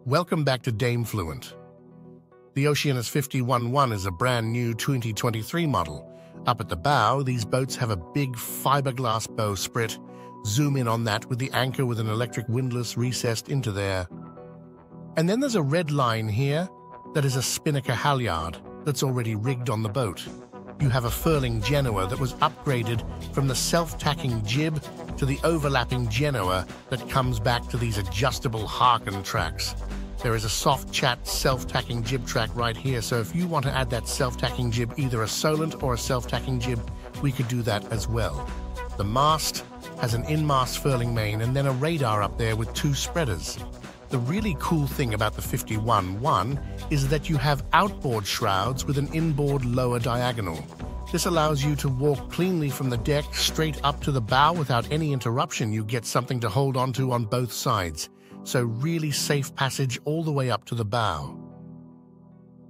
Welcome back to Dame Fluent. The Oceanis 51.1 is a brand new 2023 model. Up at the bow, these boats have a big fiberglass bow sprit. Zoom in on that with the anchor with an electric windlass recessed into there. And then there's a red line here that is a spinnaker halyard that's already rigged on the boat. You have a furling Genoa that was upgraded from the self-tacking jib to the overlapping Genoa that comes back to these adjustable Harken tracks. There is a soft chat self-tacking jib track right here, so if you want to add that self-tacking jib, either a Solent or a self-tacking jib, we could do that as well. The mast has an in-mast furling main and then a radar up there with two spreaders. The really cool thing about the 51.1 is that you have outboard shrouds with an inboard lower diagonal. This allows you to walk cleanly from the deck straight up to the bow without any interruption. You get something to hold onto on both sides, so really safe passage all the way up to the bow.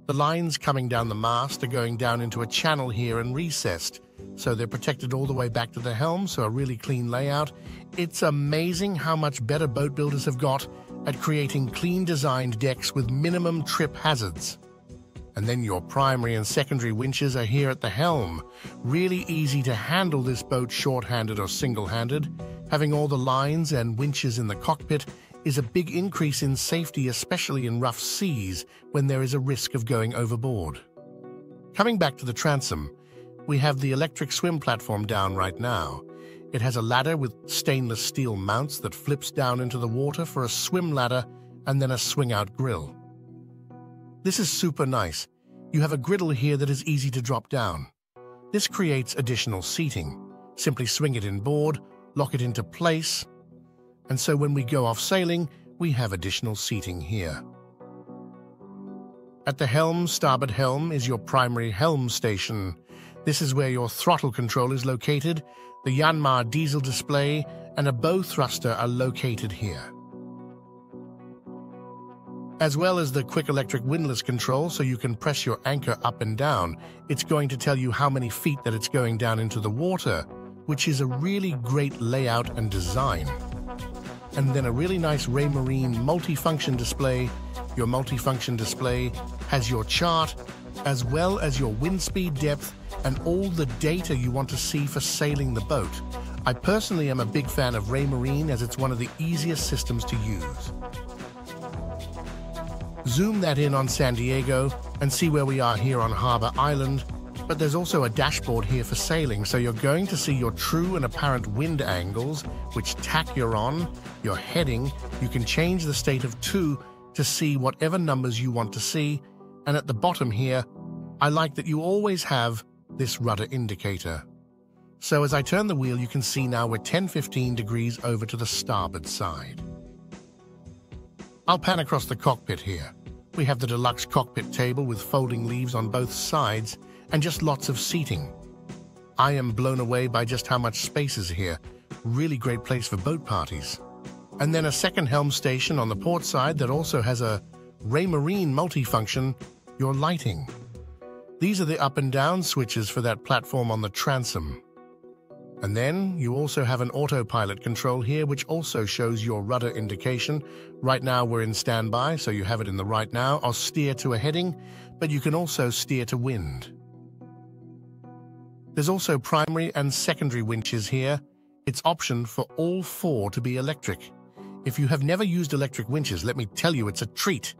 The lines coming down the mast are going down into a channel here and recessed, so they're protected all the way back to the helm, so a really clean layout. It's amazing how much better boat builders have got at creating clean designed decks with minimum trip hazards. And then your primary and secondary winches are here at the helm. Really easy to handle this boat short-handed or single-handed. Having all the lines and winches in the cockpit is a big increase in safety, especially in rough seas when there is a risk of going overboard. Coming back to the transom, we have the electric swim platform down right now. It has a ladder with stainless steel mounts that flips down into the water for a swim ladder and then a swing-out grill. This is super nice. You have a griddle here that is easy to drop down. This creates additional seating. Simply swing it inboard, lock it into place, and so when we go off sailing, we have additional seating here. At the helm, starboard helm, is your primary helm station. This is where your throttle control is located. The Yanmar diesel display and a bow thruster are located here, as well as the quick electric windlass control, so you can press your anchor up and down. It's going to tell you how many feet that it's going down into the water, which is a really great layout and design. And then a really nice Raymarine multifunction display. Your multifunction display has your chart, as well as your wind speed depth and all the data you want to see for sailing the boat. I personally am a big fan of Raymarine as it's one of the easiest systems to use. Zoom that in on San Diego and see where we are here on Harbor Island, but there's also a dashboard here for sailing, so you're going to see your true and apparent wind angles, which tack you're on, your heading. You can change the state of 2 to see whatever numbers you want to see, and at the bottom here, I like that you always have this rudder indicator. So as I turn the wheel, you can see now we're 10-15 degrees over to the starboard side. I'll pan across the cockpit here. We have the deluxe cockpit table with folding leaves on both sides and just lots of seating. I am blown away by just how much space is here. Really great place for boat parties. And then a second helm station on the port side that also has a Raymarine multifunction, your lighting. These are the up and down switches for that platform on the transom. And then you also have an autopilot control here, which also shows your rudder indication. Right now we're in standby, so you have it in the right now. I'll steer to a heading, but you can also steer to wind. There's also primary and secondary winches here. It's option for all 4 to be electric. If you have never used electric winches, let me tell you, it's a treat.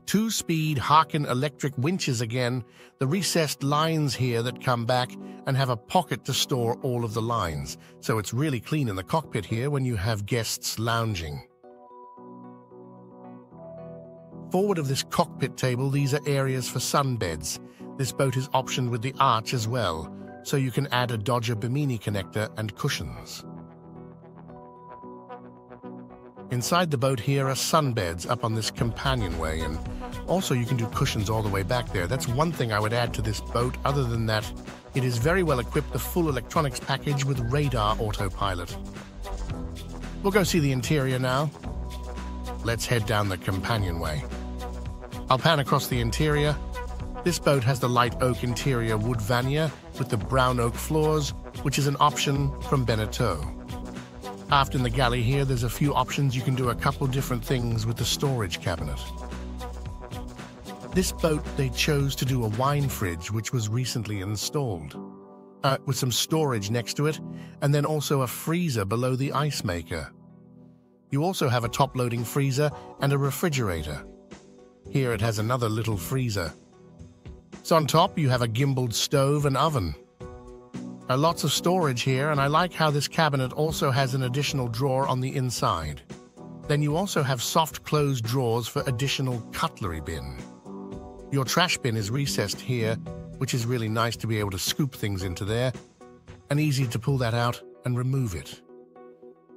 2-speed Harken electric winches again, the recessed lines here that come back and have a pocket to store all of the lines. So it's really clean in the cockpit here when you have guests lounging. Forward of this cockpit table, these are areas for sunbeds. This boat is optioned with the arch as well, so you can add a Dodger Bimini connector and cushions. Inside the boat here are sunbeds up on this companionway, and also you can do cushions all the way back there. That's one thing I would add to this boat. Other than that, it is very well equipped, the full electronics package with radar autopilot. We'll go see the interior now. Let's head down the companionway. I'll pan across the interior. This boat has the light oak interior wood vanier with the brown oak floors, which is an option from Beneteau. Aft in the galley here, there's a few options. You can do a couple different things with the storage cabinet. This boat, they chose to do a wine fridge, which was recently installed, with some storage next to it, and then also a freezer below the ice maker. You also have a top-loading freezer and a refrigerator. Here it has another little freezer. So on top, you have a gimbaled stove and oven. Lots of storage here, and I like how this cabinet also has an additional drawer on the inside. Then you also have soft closed drawers for additional cutlery bin. Your trash bin is recessed here, which is really nice to be able to scoop things into there, and easy to pull that out and remove it.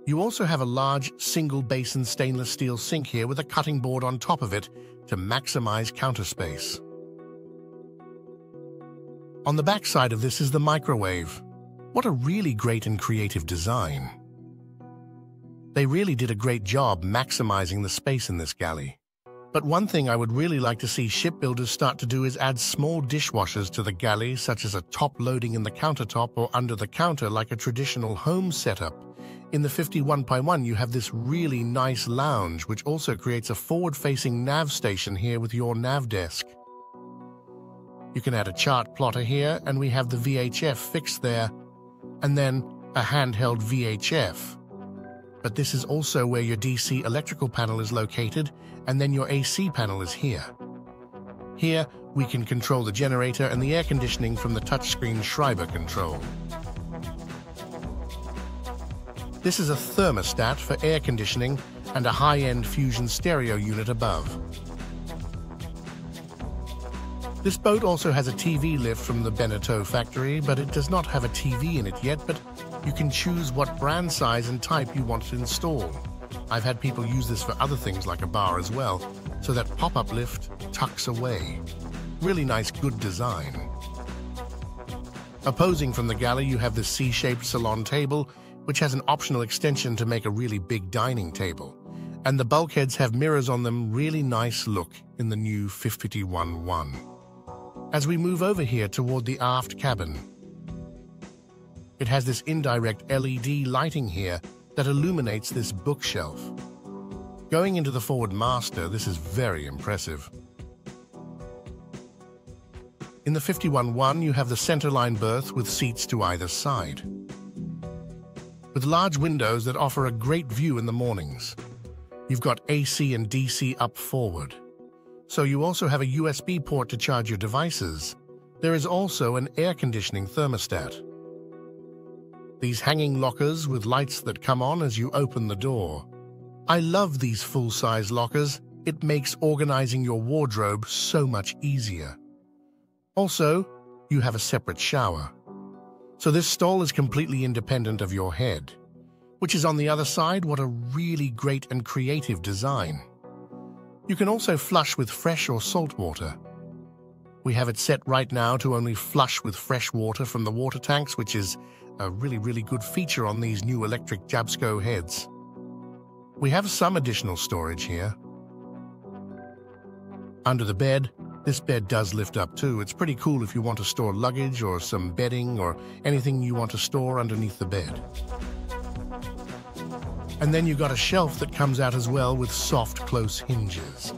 You also have a large single basin stainless steel sink here with a cutting board on top of it to maximize counter space. On the back side of this is the microwave. What a really great and creative design. They really did a great job maximizing the space in this galley. But one thing I would really like to see shipbuilders start to do is add small dishwashers to the galley, such as a top loading in the countertop or under the counter like a traditional home setup. In the 51.1, you have this really nice lounge, which also creates a forward-facing nav station here with your nav desk. You can add a chart plotter here, and we have the VHF fixed there, and then a handheld VHF. But this is also where your DC electrical panel is located, and then your AC panel is here. Here, we can control the generator and the air conditioning from the touchscreen Schreiber control. This is a thermostat for air conditioning and a high-end fusion stereo unit above. This boat also has a TV lift from the Beneteau factory, but it does not have a TV in it yet, but you can choose what brand size and type you want to install. I've had people use this for other things like a bar as well, so that pop-up lift tucks away. Really nice, good design. Opposing from the galley, you have this C-shaped salon table, which has an optional extension to make a really big dining table. And the bulkheads have mirrors on them, really nice look in the new 51.1. As we move over here toward the aft cabin, it has this indirect LED lighting here that illuminates this bookshelf. Going into the forward master, this is very impressive. In the 51.1, you have the centerline berth with seats to either side, with large windows that offer a great view in the mornings. You've got AC and DC up forward. So you also have a USB port to charge your devices. There is also an air conditioning thermostat. These hanging lockers with lights that come on as you open the door. I love these full-size lockers. It makes organizing your wardrobe so much easier. Also, you have a separate shower. So this stall is completely independent of your head, which is on the other side. What a really great and creative design. You can also flush with fresh or salt water. We have it set right now to only flush with fresh water from the water tanks, which is a really good feature on these new electric Jabsco heads. We have some additional storage here. Under the bed, this bed does lift up too. It's pretty cool if you want to store luggage or some bedding or anything you want to store underneath the bed. And then you've got a shelf that comes out as well with soft, close hinges.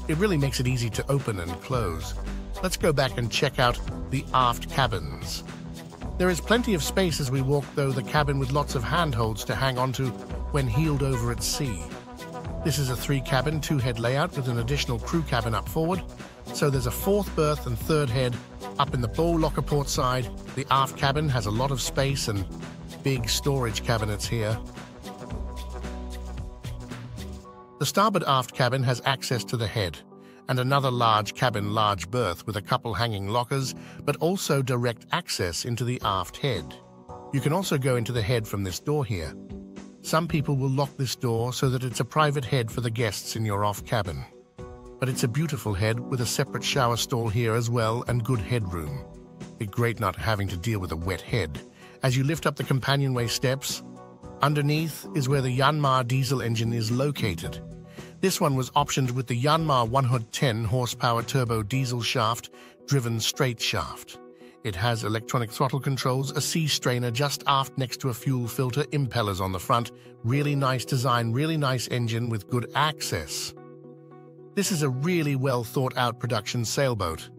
It really makes it easy to open and close. Let's go back and check out the aft cabins. There is plenty of space as we walk through the cabin with lots of handholds to hang onto when heeled over at sea. This is a 3-cabin, 2-head layout with an additional crew cabin up forward. So there's a 4th berth and 3rd head up in the bow locker port side. The aft cabin has a lot of space and big storage cabinets here. The starboard aft cabin has access to the head and another large cabin, large berth with a couple hanging lockers, but also direct access into the aft head. You can also go into the head from this door here. Some people will lock this door so that it's a private head for the guests in your off cabin. But it's a beautiful head with a separate shower stall here as well and good headroom. It's great not having to deal with a wet head. As you lift up the companionway steps, underneath is where the Yanmar diesel engine is located. This one was optioned with the Yanmar 110 horsepower turbo diesel shaft, driven straight shaft. It has electronic throttle controls, a sea strainer just aft next to a fuel filter, impellers on the front. Really nice design, really nice engine with good access. This is a really well thought out production sailboat.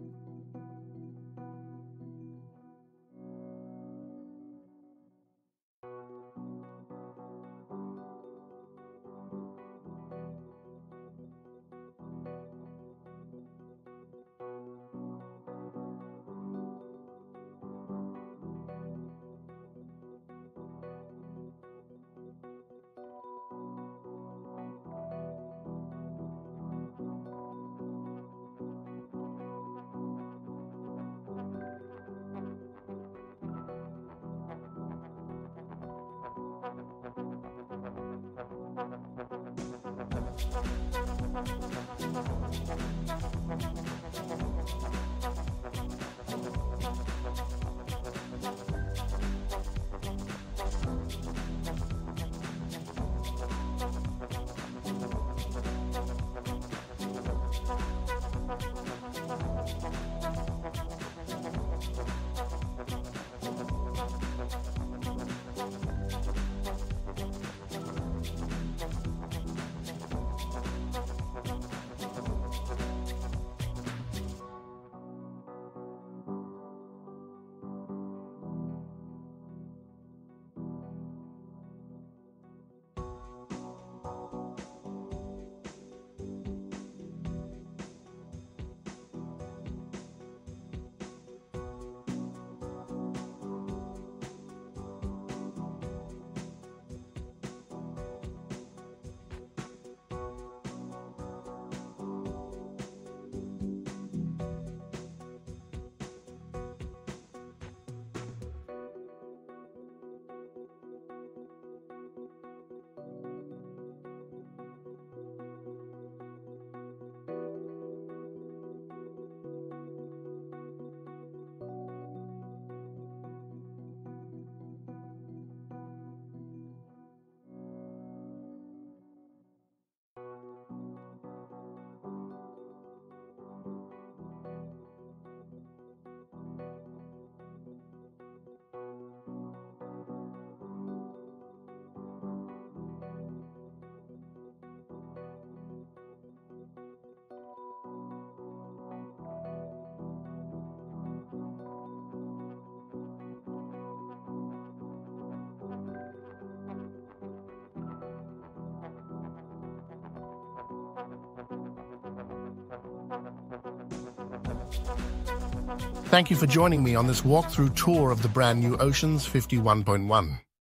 Thank you for joining me on this walkthrough tour of the brand new Oceanis 51.1.